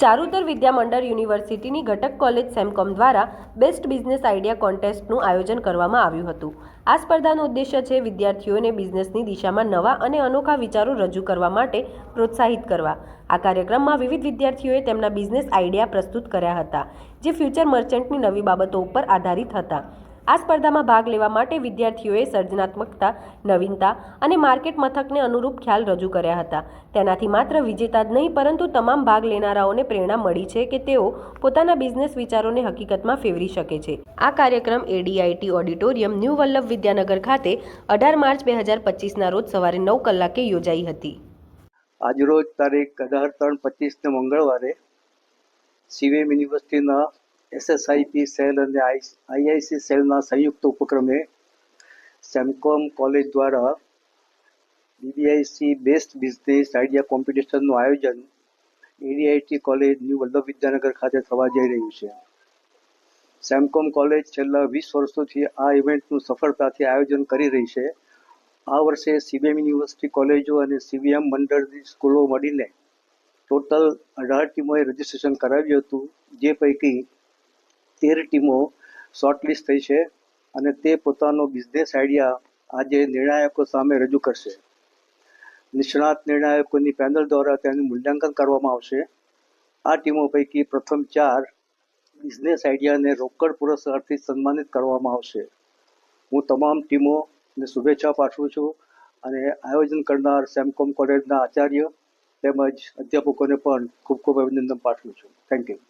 ચારુતર વિદ્યામંડળ યુનિવર્સિટીની ઘટક કોલેજ સેમકોમ દ્વારા બેસ્ટ બિઝનેસ આઈડિયા કોન્ટેસ્ટનું આયોજન કરવામાં આવ્યું હતું. આ સ્પર્ધાનો ઉદ્દેશ્ય છે વિદ્યાર્થીઓને બિઝનેસની દિશામાં નવા અને અનોખા વિચારો રજૂ કરવા માટે પ્રોત્સાહિત કરવા. આ કાર્યક્રમમાં વિવિધ વિદ્યાર્થીઓએ તેમના બિઝનેસ આઈડિયા પ્રસ્તુત કર્યા હતા, જે ફ્યુચર મર્ચન્ટની નવી બાબતો ઉપર આધારિત હતા. આ સ્પર્ધામાં ભાગ લેવા માટે વિદ્યાર્થીઓએ સર્જનાત્મકતા, નવીનતા અને માર્કેટ મથકને અનુરૂપ ખ્યાલ રજૂ કર્યા હતા. તેનાથી માત્ર વિજેતા જ નહીં, પરંતુ તમામ ભાગ લેનારાઓને પ્રેરણા મળી છે કે તેઓ પોતાના બિઝનેસ વિચારોને હકીકતમાં ફેરવી શકે છે. આ કાર્યક્રમ ADIT auditorium, new Vallabh Vidyanagar ખાતે 18 માર્ચ 2025ના રોજ સવારે 9 કલાકે યોજાઈ હતી. આજરોજ તારીખ 18/3/25ને મંગળવારે CVM યુનિવર્સિટીના SSIP સેલ અને IIC સેલના સંયુક્ત ઉપક્રમે સેમકોમ કોલેજ દ્વારા BBIC બેસ્ટ બિઝનેસ આઈડિયા કોમ્પિટિશનનું આયોજન ADIT college new Vallabh Vidyanagar ખાતે થવા જઈ રહ્યું છે. સેમકોમ કોલેજ છેલ્લા 20 વર્ષોથી આ ઇવેન્ટનું સફળતાથી આયોજન કરી રહી છે. આ વર્ષે CVM યુનિવર્સિટી કોલેજો અને CVM મંડળની સ્કૂલો મળીને ટોટલ 18 ટીમોએ રજીસ્ટ્રેશન કરાવ્યું હતું, જે પૈકી 13 ટીમો શોર્ટલિસ્ટ થઈ છે અને તે પોતાનો બિઝનેસ આઈડિયા આજે નિર્ણાયકો સામે રજૂ કરશે. નિષ્ણાત નિર્ણાયકોની પેનલ દ્વારા તેનું મૂલ્યાંકન કરવામાં આવશે. આ ટીમો પૈકી પ્રથમ 4 બિઝનેસ આઈડિયાને રોકડ પુરસ્કારથી સન્માનિત કરવામાં આવશે. હું તમામ ટીમોને શુભેચ્છા પાઠવું છું અને આયોજન કરનાર સેમકોમ કોલેજના આચાર્ય તેમજ અધ્યાપકોને પણ ખૂબ ખૂબ અભિનંદન પાઠવું છું. Thank you.